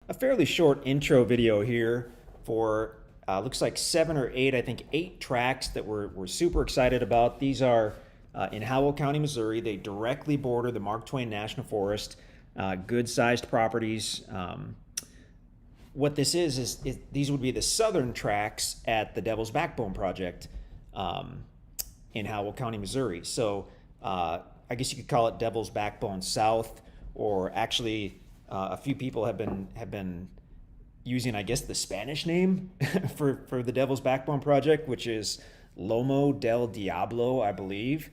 a fairly short intro video here for looks like 7 or 8, I think 8 tracts that we're super excited about. These are in Howell County, Missouri. They directly border the Mark Twain National Forest. Good sized properties. What this is these would be the southern tracts at the Devil's Backbone Project in Howell County, Missouri. So I guess you could call it Devil's Backbone South, or actually a few people have been using, I guess, the Spanish name for the Devil's Backbone Project, which is Lomo del Diablo, I believe.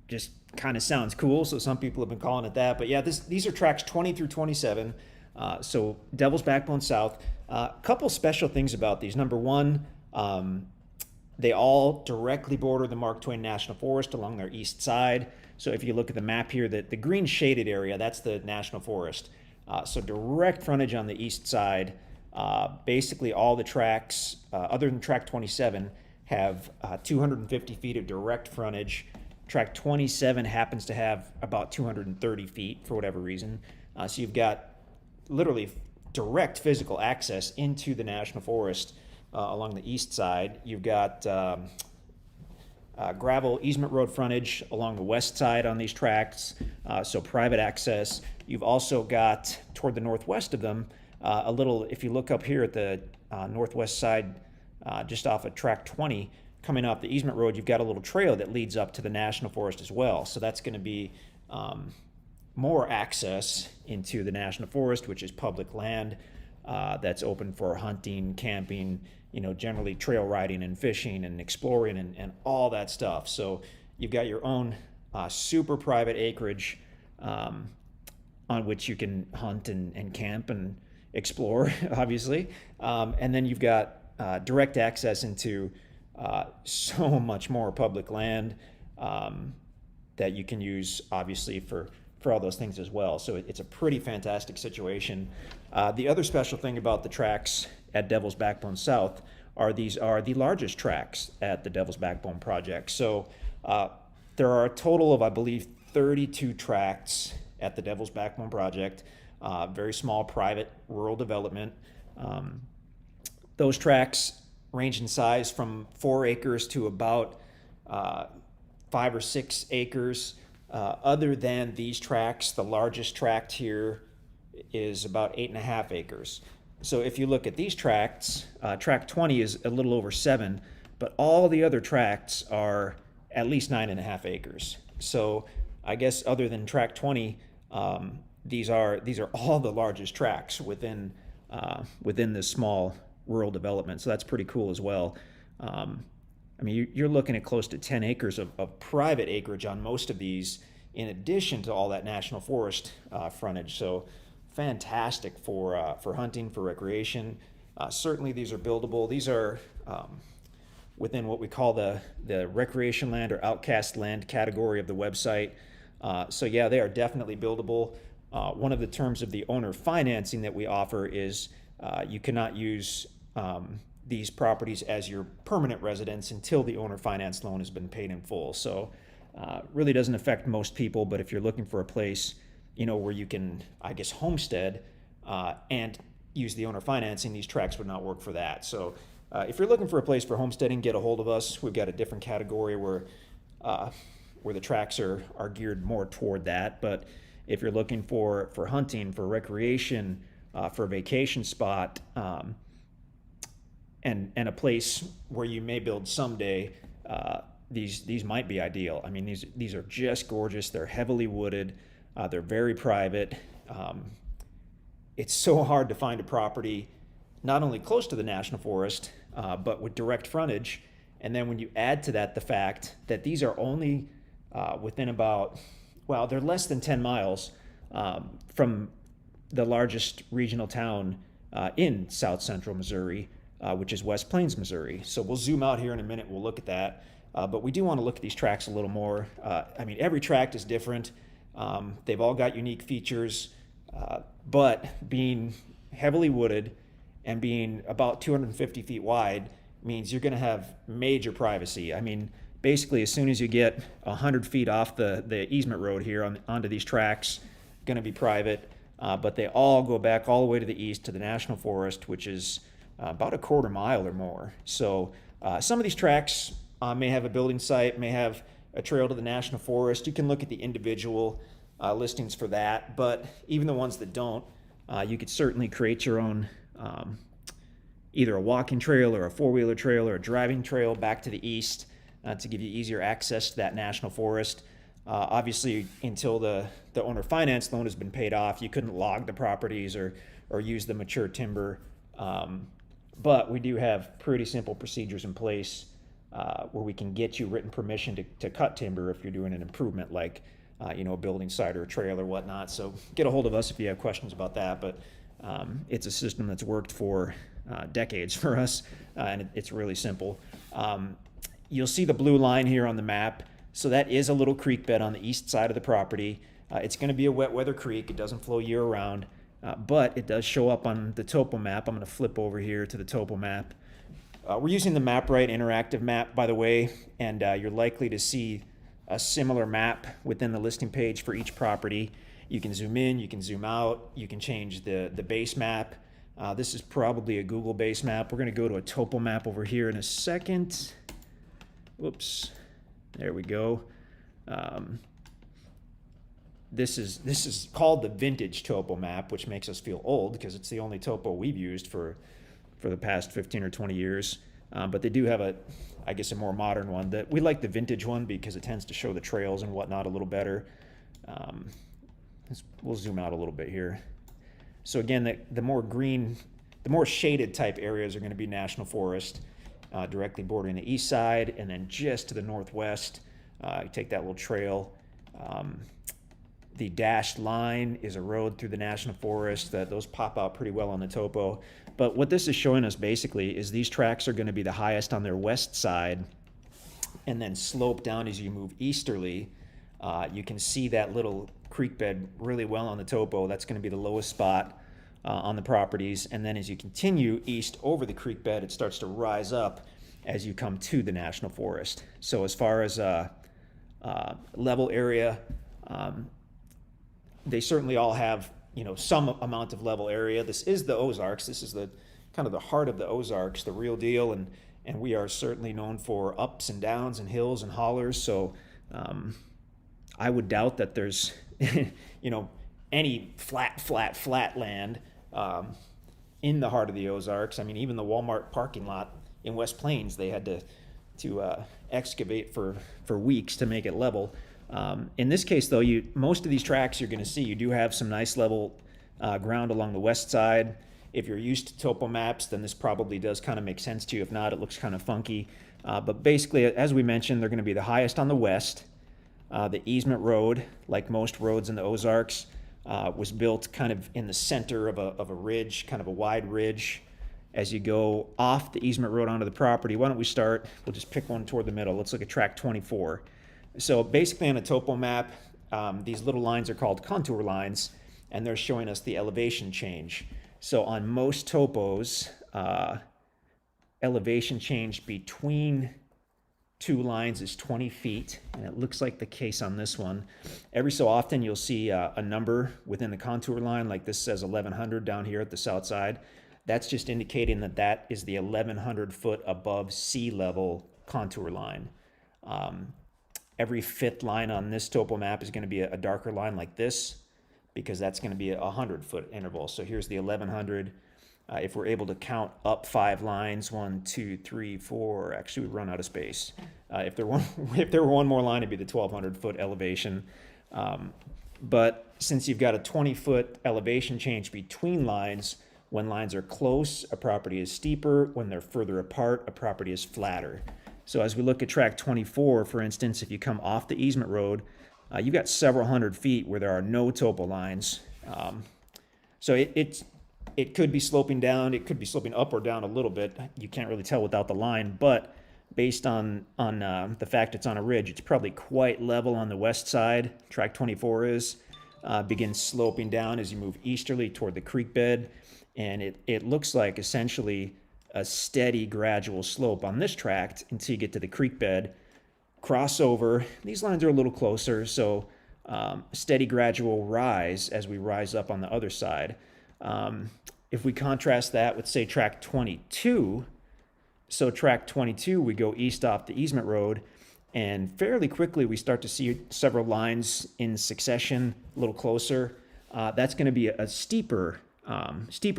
Just kind of sounds cool, so some people have been calling it that. But yeah, these are tracks 20 through 27. So Devil's Backbone South. A couple special things about these. Number one, they all directly border the Mark Twain National Forest along their east side. So if you look at the map here, the green shaded area, that's the National Forest. So direct frontage on the east side. Basically all the tracks, other than track 27, have 250 feet of direct frontage. Track 27 happens to have about 230 feet for whatever reason. So you've got literally direct physical access into the National Forest along the east side. You've got gravel easement road frontage along the west side on these tracts, so private access. You've also got, toward the northwest of them, a little, if you look up here at the northwest side, just off of track 20, coming off the easement road, you've got a little trail that leads up to the National Forest as well. So that's going to be more access into the National Forest, which is public land that's open for hunting, camping, generally trail riding and fishing and exploring and all that stuff. So you've got your own super private acreage on which you can hunt and camp and explore, obviously. And then you've got direct access into so much more public land that you can use, obviously, for all those things as well. So it's a pretty fantastic situation. The other special thing about the tracks at Devil's Backbone South are these are the largest tracks at the Devil's Backbone Project. So there are a total of, I believe, 32 tracts at the Devil's Backbone Project. Very small private rural development. Those tracts range in size from 4 acres to about 5 or 6 acres. Other than these tracts, the largest tract here is about 8.5 acres. So if you look at these tracts, tract 20 is a little over 7, but all the other tracts are at least 9.5 acres. So I guess other than tract 20, these are all the largest tracts within this small rural development. So that's pretty cool as well. I mean, you're looking at close to 10 acres of private acreage on most of these, in addition to all that national forest frontage. So fantastic for hunting, for recreation. Certainly these are buildable. These are within what we call the recreation land or outcast land category of the website. So yeah, they are definitely buildable. One of the terms of the owner financing that we offer is you cannot use these properties as your permanent residence until the owner finance loan has been paid in full. So really doesn't affect most people, but if you're looking for a place, where you can, I guess, homestead and use the owner financing, these tracts would not work for that. So if you're looking for a place for homesteading, get a hold of us. We've got a different category where the tracts are geared more toward that. But if you're looking for hunting, for recreation, for a vacation spot, and a place where you may build someday, these might be ideal. I mean, these are just gorgeous. They're heavily wooded. They're very private. It's so hard to find a property not only close to the National Forest, but with direct frontage. And then when you add to that the fact that these are only within about, they're less than 10 miles from the largest regional town in south central Missouri, which is West Plains, Missouri. So we'll zoom out here in a minute. We'll look at that. But we do want to look at these tracts a little more. I mean, every tract is different. They've all got unique features, but being heavily wooded and being about 250 feet wide means you're going to have major privacy. I mean, basically, as soon as you get 100 feet off the easement road here onto these tracks, going to be private. but they all go back all the way to the east to the National Forest, which is about a quarter mile or more. So some of these tracts may have a building site, may have a trail to the National Forest. You can look at the individual listings for that, but even the ones that don't, you could certainly create your own either a walking trail or a four-wheeler trail or a driving trail back to the east to give you easier access to that National Forest. Obviously, until the owner finance loan has been paid off, you couldn't log the properties or use the mature timber. But we do have pretty simple procedures in place where we can get you written permission to cut timber if you're doing an improvement like a building site or a trail or whatnot. So get a hold of us if you have questions about that. But it's a system that's worked for decades for us, and it's really simple. You'll see the blue line here on the map. So that is a little creek bed on the east side of the property. It's going to be a wet weather creek. It doesn't flow year round, but it does show up on the topo map. I'm going to flip over here to the topo map. We're using the MapRight interactive map, by the way, and you're likely to see a similar map within the listing page for each property. You can zoom in, you can zoom out, you can change the base map. This is probably a Google base map. We're going to go to a topo map over here in a second. Whoops. There we go. This is called the vintage topo map, which makes us feel old because it's the only topo we've used for the past 15 or 20 years. But they do have a more modern one. That we like the vintage one because it tends to show the trails and whatnot a little better. We'll zoom out a little bit here. So again, the more green, the more shaded type areas are going to be National Forest. Directly bordering the east side, and then just to the northwest, you take that little trail. The dashed line is a road through the National Forest. Those pop out pretty well on the topo. But what this is showing us basically is these tracts are going to be the highest on their west side, and then slope down as you move easterly. You can see that little creek bed really well on the topo. That's going to be the lowest spot on the properties, and then as you continue east over the creek bed, it starts to rise up as you come to the National Forest. So as far as level area, they certainly all have some amount of level area. This is the Ozarks. This is the kind of the heart of the Ozarks, the real deal, and we are certainly known for ups and downs and hills and hollers. So I would doubt that there's any flat land in the heart of the Ozarks. I mean, even the Walmart parking lot in West Plains, they had to excavate for weeks to make it level. In this case, though, most of these tracks you're going to see, you do have some nice level ground along the west side. If you're used to topo maps, then this probably does kind of make sense to you. If not, it looks kind of funky. But basically, as we mentioned, they're going to be the highest on the west. The easement road, like most roads in the Ozarks, was built kind of in the center of a ridge, kind of a wide ridge. As you go off the easement road onto the property, why don't we start? We'll just pick one toward the middle. Let's look at tract 24. So basically on a topo map, these little lines are called contour lines, and they're showing us the elevation change. So on most topos, elevation change between two lines is 20 feet, and it looks like the case on this one. Every so often you'll see a number within the contour line, like this says 1100 down here at the south side. That's just indicating that is the 1100 foot above sea level contour line. Every fifth line on this topo map is going to be a darker line like this, because that's going to be a 100-foot interval. So here's the 1100. If we're able to count up 5 lines, 1, 2, 3, 4, actually we run out of space. If there were one more line, it'd be the 1200-foot elevation. But since you've got a 20-foot elevation change between lines, when lines are close, a property is steeper. When they're further apart, a property is flatter. So as we look at tract 24, for instance, if you come off the easement road, you've got several hundred feet where there are no topo lines. So it could be sloping down, it could be sloping up or down a little bit. You can't really tell without the line, but based on the fact it's on a ridge, it's probably quite level on the west side. Tract 24 begins sloping down as you move easterly toward the creek bed, and it looks like essentially a steady gradual slope on this tract until you get to the creek bed. Crossover, these lines are a little closer, so steady gradual rise as we rise up on the other side. If we contrast that with, say, tract 22, so tract 22, we go east off the easement road, and fairly quickly we start to see several lines in succession, a little closer. That's going to be a steeper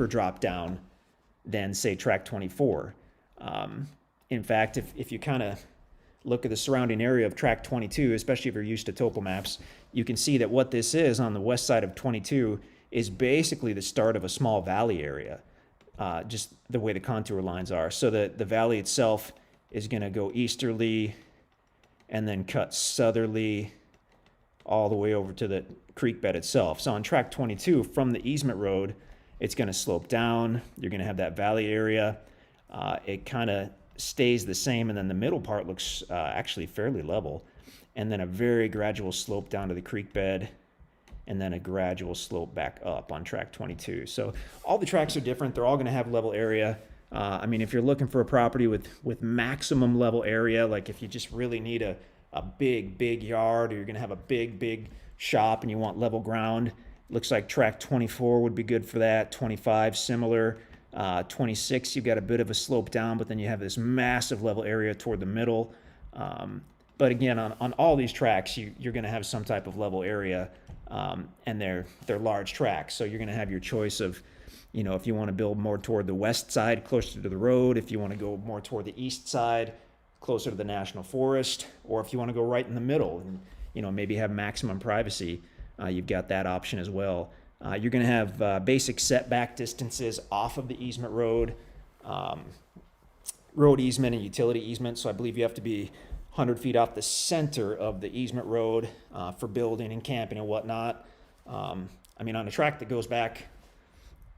drop down than, say, tract 24. In fact, if you kind of look at the surrounding area of tract 22, especially if you're used to topo maps, you can see that what this is on the west side of 22 is basically the start of a small valley area, just the way the contour lines are. So the valley itself is going to go easterly and then cut southerly all the way over to the creek bed itself. So on tract 22, from the easement road, it's going to slope down. You're going to have that valley area. It kind of stays the same, and then the middle part looks actually fairly level, and then a very gradual slope down to the creek bed, and then a gradual slope back up on tract 22. So all the tracks are different. They're all going to have level area. I mean, if you're looking for a property with maximum level area, like if you just really need a big yard, or you're going to have a big shop and you want level ground, looks like tract 24 would be good for that. 25 similar. 26, you've got a bit of a slope down, but then you have this massive level area toward the middle. But again, on all these tracks, you're going to have some type of level area, and they're large tracks. So you're going to have your choice of, if you want to build more toward the west side, closer to the road, if you want to go more toward the east side, closer to the national forest, or if you want to go right in the middle and, maybe have maximum privacy, you've got that option as well. You're going to have basic setback distances off of the easement road, road easement and utility easement. So I believe you have to be 100 feet off the center of the easement road for building and camping and whatnot. I mean, on a tract that goes back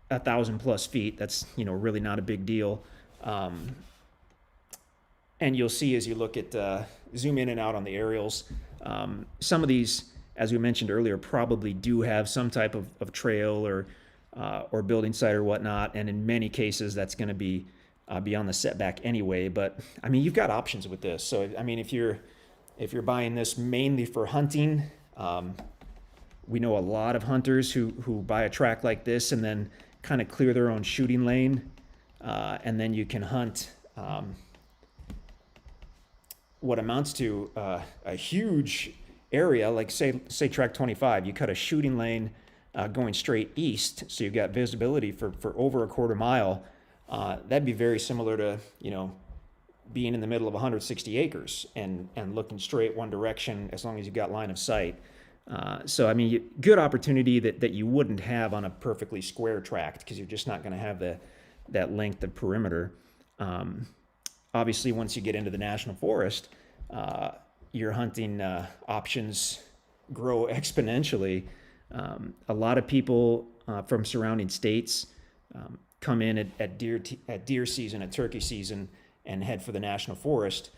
1,000+ feet, that's, really not a big deal. And you'll see as you look at, zoom in and out on the aerials, some of these, as we mentioned earlier, probably do have some type of trail or building site or whatnot, and in many cases that's going to be beyond the setback anyway. But I mean, you've got options with this. So I mean, if you're buying this mainly for hunting, we know a lot of hunters who buy a tract like this and then kind of clear their own shooting lane, and then you can hunt what amounts to a huge area, like say tract 25. You cut a shooting lane going straight east, so you've got visibility for over a quarter mile. That'd be very similar to being in the middle of 160 acres and looking straight one direction, as long as you've got line of sight. So I mean, good opportunity that you wouldn't have on a perfectly square tract, because you're just not going to have that length of perimeter. Obviously, once you get into the national forest, your hunting options grow exponentially. A lot of people from surrounding states come in at deer season, at turkey season, and head for the national forest,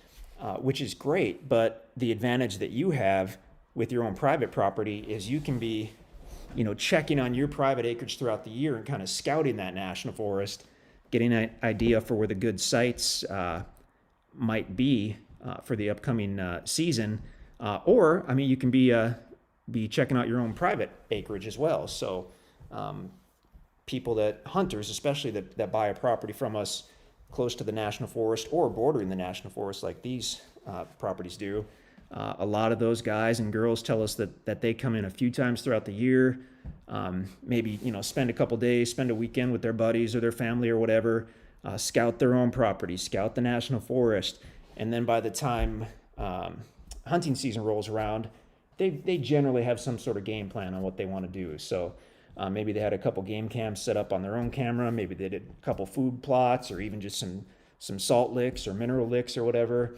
which is great. But the advantage that you have with your own private property is you can be, checking on your private acreage throughout the year and kind of scouting that national forest, getting an idea for where the good sites might be for the upcoming season, or I mean, you can be checking out your own private acreage as well. So hunters especially, that buy a property from us close to the national forest or bordering the national forest, like these properties do, a lot of those guys and girls tell us that they come in a few times throughout the year, maybe spend a couple days, spend a weekend with their buddies or their family or whatever, scout their own property, scout the national forest. And then by the time hunting season rolls around, they generally have some sort of game plan on what they want to do. So maybe they had a couple game cams set up on their own camera. Maybe they did a couple food plots, or even just some salt licks or mineral licks or whatever.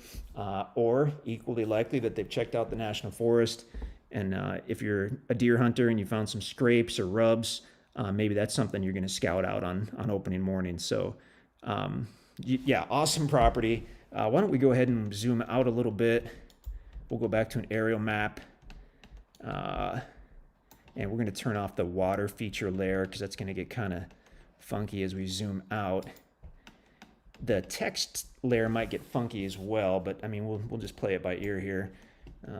Or equally likely that they've checked out the national forest. And if you're a deer hunter and you found some scrapes or rubs, maybe that's something you're going to scout out on opening morning. So yeah, awesome property. Why don't we go ahead and zoom out a little bit? We'll go back to an aerial map. And we're going to turn off the water feature layer, because that's going to get kind of funky as we zoom out. The text layer might get funky as well, but I mean, we'll just play it by ear here.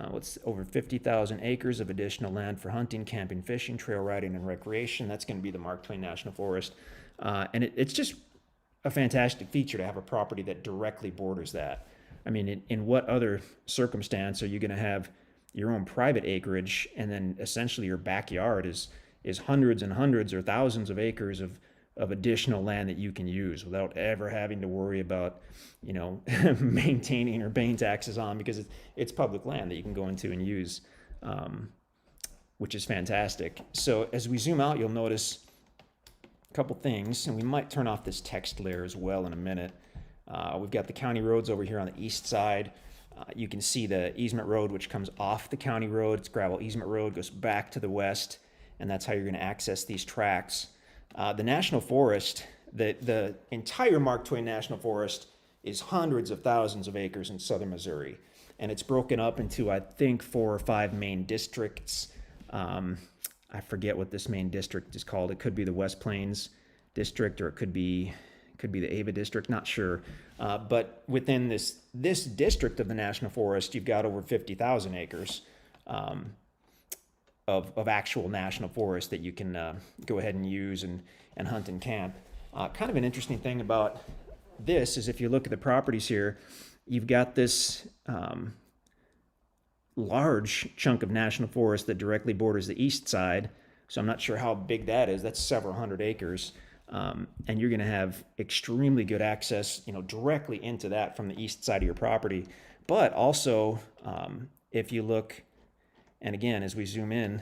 what's over 50,000 acres of additional land for hunting, camping, fishing, trail riding, and recreation. That's going to be the Mark Twain National Forest. And it's just a fantastic feature to have a property that directly borders that. I mean, in what other circumstance are you going to have your own private acreage and then essentially your backyard is hundreds and hundreds or thousands of acres of additional land that you can use without ever having to worry about, maintaining or paying taxes on, because it's public land that you can go into and use, which is fantastic. So as we zoom out, you'll notice a couple things, and we might turn off this text layer as well in a minute. We've got the county roads over here on the east side. You can see the easement road, which comes off the county road. It's gravel easement road, goes back to the west, and that's how you're going to access these tracts. The National Forest, the entire Mark Twain National Forest is hundreds of thousands of acres in southern Missouri. And it's broken up into, I think, 4 or 5 main districts. I forget what this main district is called. It could be the West Plains district, or it could be the Ava district, not sure. But within this district of the National Forest, you've got over 50,000 acres of actual national forest that you can go ahead and use and hunt and camp. Kind of an interesting thing about this is if you look at the properties here, you've got this large chunk of national forest that directly borders the east side. So I'm not sure how big that is. That's several hundred acres. And you're going to have extremely good access, directly into that from the east side of your property. But also, if you look, and again, as we zoom in,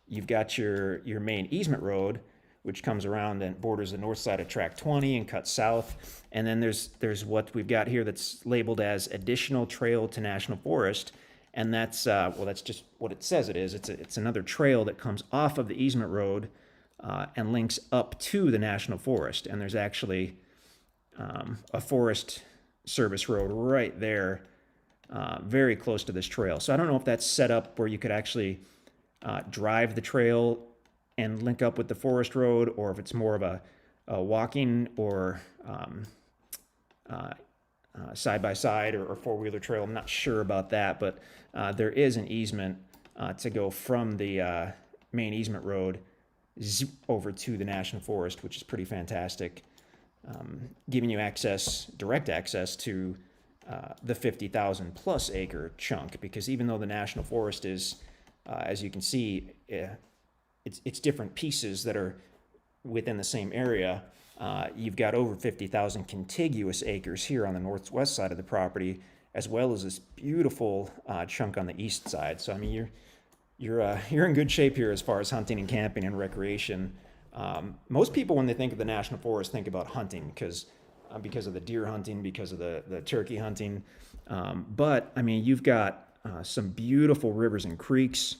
you've got your main easement road, which comes around and borders the north side of Tract 20 and cuts south. And then there's what we've got here that's labeled as additional trail to national forest. And that's just what it says it is. It's another trail that comes off of the easement road and links up to the national forest. And there's actually a Forest Service road right there, very close to this trail. So I don't know if that's set up where you could actually drive the trail and link up with the forest road, or if it's more of a walking or side-by-side or four-wheeler trail. I'm not sure about that, but there is an easement to go from the main easement road over to the National Forest, which is pretty fantastic, giving you direct access to the 50,000 plus acre chunk, because even though the National Forest is, as you can see, it's different pieces that are within the same area. You've got over 50,000 contiguous acres here on the northwest side of the property, as well as this beautiful chunk on the east side. So I mean, you're in good shape here as far as hunting and camping and recreation. Most people, when they think of the National Forest, think about hunting because of the deer hunting, because of the turkey hunting. But I mean, you've got some beautiful rivers and creeks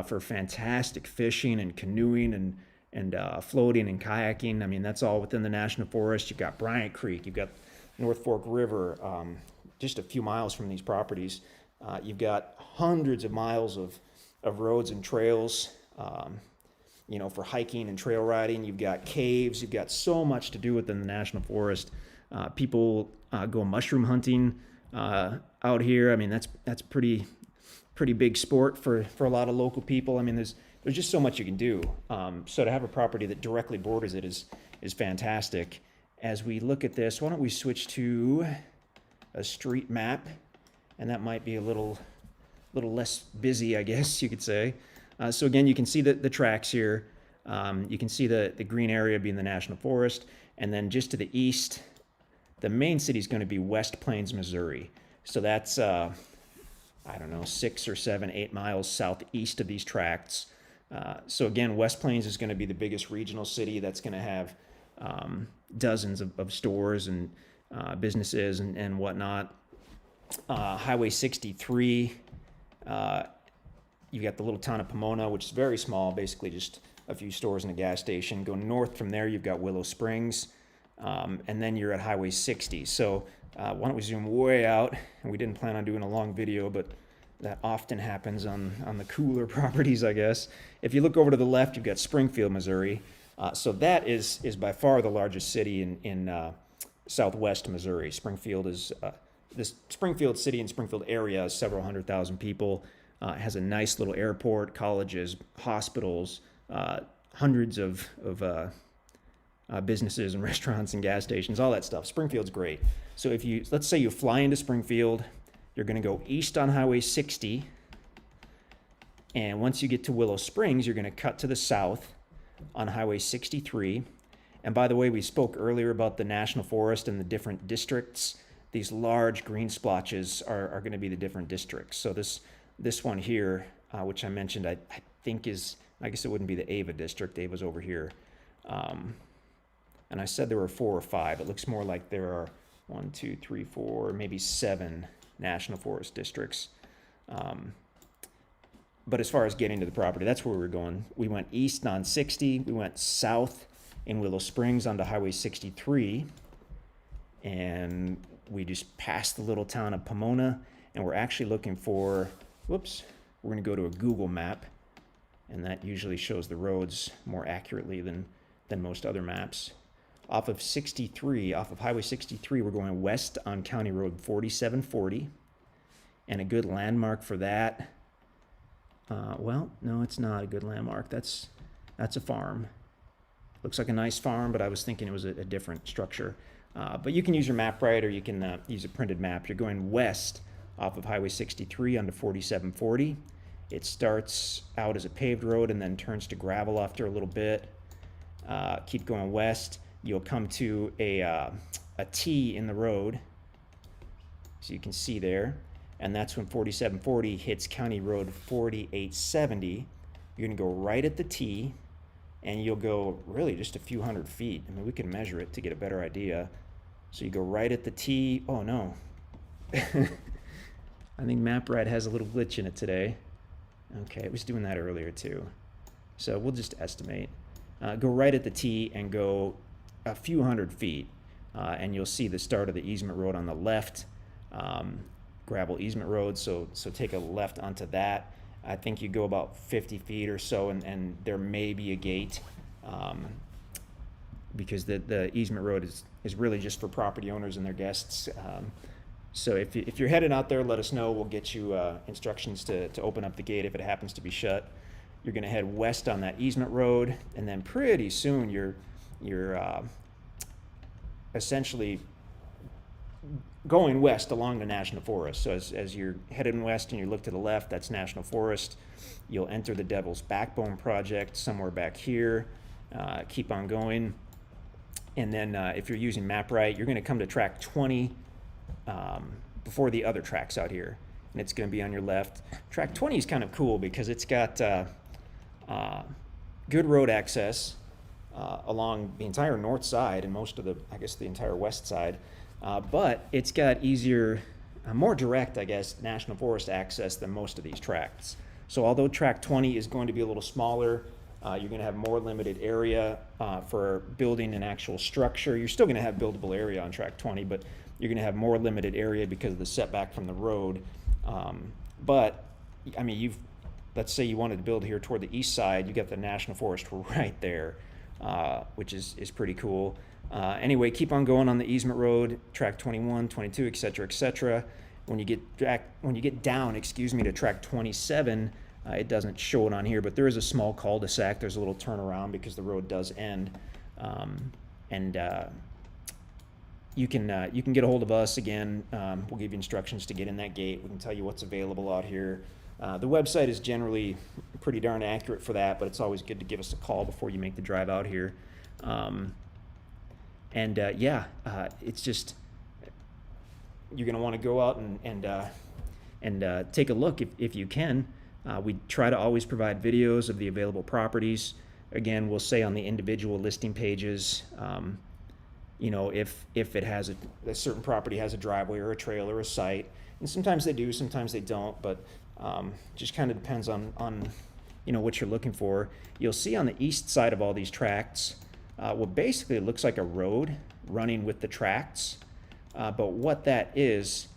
for fantastic fishing and canoeing and floating and kayaking. I mean, that's all within the National Forest. You've got Bryant Creek, you've got North Fork River, just a few miles from these properties. You've got hundreds of miles of roads and trails, for hiking and trail riding. You've got caves. You've got so much to do within the National Forest. People go mushroom hunting out here. I mean, that's pretty big sport for a lot of local people. I mean, there's just so much you can do. So to have a property that directly borders it is fantastic. As we look at this, why don't we switch to a street map, and that might be a little less busy, I guess you could say. So again, you can see the tracks here. You can see the green area being the National Forest, and then just to the east, the main city is going to be West Plains, Missouri. So that's 6 or 7, 8 miles southeast of these tracts. So again, West Plains is going to be the biggest regional city. That's going to have dozens of stores and businesses and whatnot. Highway 63, you've got the little town of Pomona, which is very small, basically just a few stores and a gas station. Go north from there, you've got Willow Springs, and then you're at Highway 60. So why don't we zoom way out? And we didn't plan on doing a long video, but that often happens on the cooler properties, I guess. If you look over to the left, you've got Springfield, Missouri. So that is by far the largest city in southwest Missouri. Springfield is this Springfield city and Springfield area is several 100,000 people. It has a nice little airport, colleges, hospitals, hundreds of businesses and restaurants and gas stations, all that stuff. Springfield's great. So if you, let's say you fly into Springfield, you're going to go east on Highway 60. And once you get to Willow Springs, you're going to cut to the south on Highway 63. And by the way, we spoke earlier about the National Forest and the different districts. These large green splotches are going to be the different districts. So this one here, which I mentioned, I think is, I guess it wouldn't be the Ava district. Ava's over here. And I said there were 4 or 5. It looks more like there are 1, 2, 3, 4, maybe 7 National Forest districts. But as far as getting to the property, that's where we're going. We went east on 60. We went south in Willow Springs onto Highway 63. And we just passed the little town of Pomona. And we're actually looking for, whoops, we're going to go to a Google map. And that usually shows the roads more accurately than most other maps. Off of 63, off of Highway 63, we're going west on County Road 4740. And a good landmark for that, well, no, it's not a good landmark. That's a farm. Looks like a nice farm, but I was thinking it was a different structure. But you can use your map right, or you can use a printed map. You're going west off of Highway 63 onto 4740. It starts out as a paved road and then turns to gravel after a little bit. Keep going west. You'll come to a T in the road, so you can see there. And that's when 4740 hits County Road 4870. You're going to go right at the T, and you'll go really just a few hundred feet. I mean, we can measure it to get a better idea. So you go right at the T. Oh, no. I think MapRide has a little glitch in it today. Okay, it was doing that earlier too. So we'll just estimate. Go right at the T and go a few hundred feet, and you'll see the start of the easement road on the left. Gravel easement road, so take a left onto that. I think you go about 50 feet or so, and there may be a gate, because the easement road is really just for property owners and their guests. So if you're headed out there, let us know. We'll get you instructions to open up the gate if it happens to be shut. You're going to head west on that easement road, and then pretty soon you're essentially going west along the National Forest. So as you're heading west and you look to the left, that's National Forest. You'll enter the Devil's Backbone project somewhere back here. Keep on going. And then if you're using MapRite, you're going to come to track 20 before the other tracks out here. And it's going to be on your left. Track 20 is kind of cool because it's got good road access along the entire north side and most of the entire west side. But it's got easier, more direct, National Forest access than most of these tracts. So although track 20 is going to be a little smaller, you're going to have more limited area for building an actual structure. You're still going to have buildable area on track 20, but you're going to have more limited area because of the setback from the road. But I mean, let's say you wanted to build here toward the east side, you got the National Forest right there, which is pretty cool. Anyway, keep on going on the easement road, track 21, 22, et cetera, et cetera. When you get down, to track 27, it doesn't show it on here, but there is a small cul-de-sac. There's a little turnaround because the road does end, and you can get a hold of us again. We'll give you instructions to get in that gate. We can tell you what's available out here. The website is generally pretty darn accurate for that, but it's always good to give us a call before you make the drive out here. It's just, you're going to want to go out and take a look if you can. We try to always provide videos of the available properties. Again, we'll say on the individual listing pages, if it has a certain property has a driveway or a trail or a site, and sometimes they do, sometimes they don't, but just kind of depends on what you're looking for. You'll see on the east side of all these tracts, what basically looks like a road running with the tracts, but what that is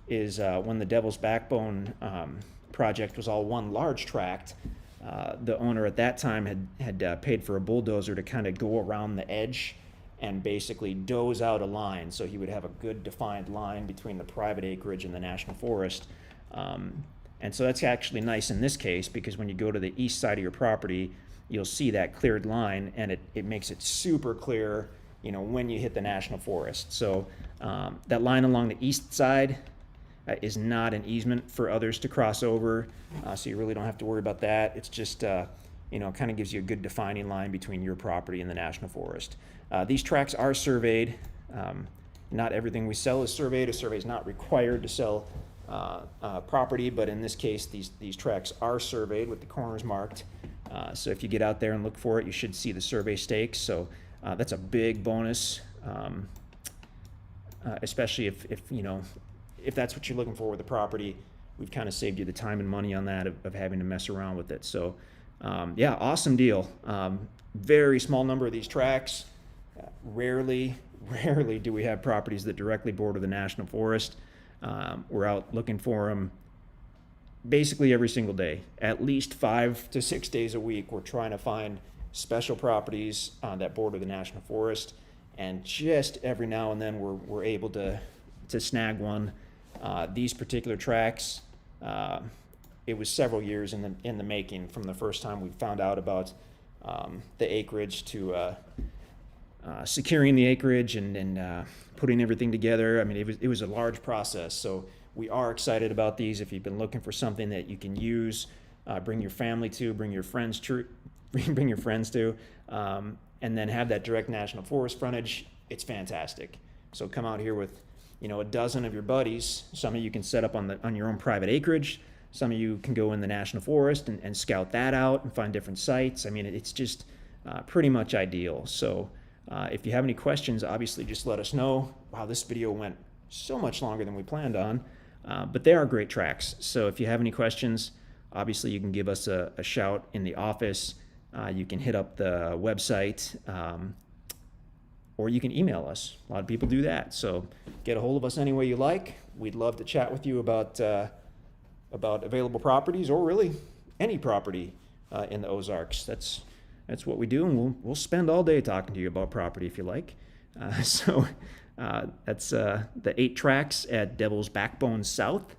when the Devil's Backbone project was all one large tract, the owner at that time had paid for a bulldozer to kind of go around the edge and basically does out a line. So he would have a good defined line between the private acreage and the national forest. And so that's actually nice in this case, because when you go to the east side of your property, you'll see that cleared line, and it makes it super clear, when you hit the national forest. So that line along the east side is not an easement for others to cross over, so you really don't have to worry about that. It's just, kind of gives you a good defining line between your property and the national forest. These tracts are surveyed. Not everything we sell is surveyed. A survey is not required to sell property, but in this case, these tracts are surveyed with the corners marked. So if you get out there and look for it, you should see the survey stakes. So that's a big bonus, especially if that's what you're looking for with the property. We've kind of saved you the time and money on that of having to mess around with it. So yeah, awesome deal. Very small number of these tracts. Rarely do we have properties that directly border the national forest. We're out looking for them basically every single day, at least 5 to 6 days a week. We're trying to find special properties that border the national forest, and just every now and then we're able to snag one. These particular tracts, it was several years in the making from the first time we found out about the acreage to securing the acreage and putting everything together. I mean, it was a large process. So we are excited about these. If you've been looking for something that you can use, bring your family to, bring your friends to, and then have that direct national forest frontage, it's fantastic. So come out here with, a dozen of your buddies. Some of you can set up on your own private acreage. Some of you can go in the national forest and scout that out and find different sites. I mean, it's just pretty much ideal. So if you have any questions, obviously just let us know. Wow, this video went so much longer than we planned on, but they are great tracks. So if you have any questions, obviously you can give us a shout in the office. You can hit up the website, or you can email us. A lot of people do that. So get a hold of us any way you like. We'd love to chat with you about available properties, or really any property in the Ozarks. That's what we do, and we'll spend all day talking to you about property if you like. So that's the 8 tracts at Devil's Backbone South,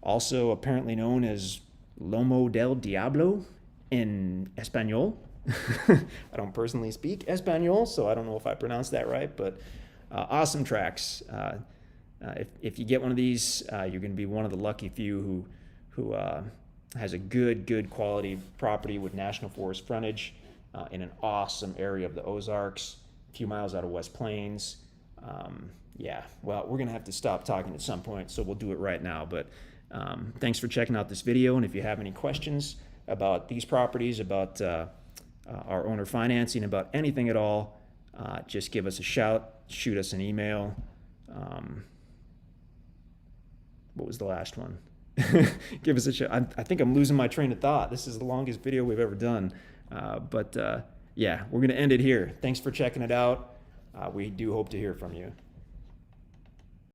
also apparently known as Lomo del Diablo in Espanol. I don't personally speak Espanol, so I don't know if I pronounced that right, but awesome tracks. If you get one of these, you're going to be one of the lucky few who has a good quality property with national forest frontage in an awesome area of the Ozarks, a few miles out of West Plains. Yeah, well, we're going to have to stop talking at some point, so we'll do it right now. But thanks for checking out this video, and if you have any questions about these properties, about our owner financing, about anything at all, just give us a shout, shoot us an email. What was the last one? Give us a shout. I think I'm losing my train of thought. This is the longest video we've ever done. But yeah, we're going to end it here. Thanks for checking it out. We do hope to hear from you.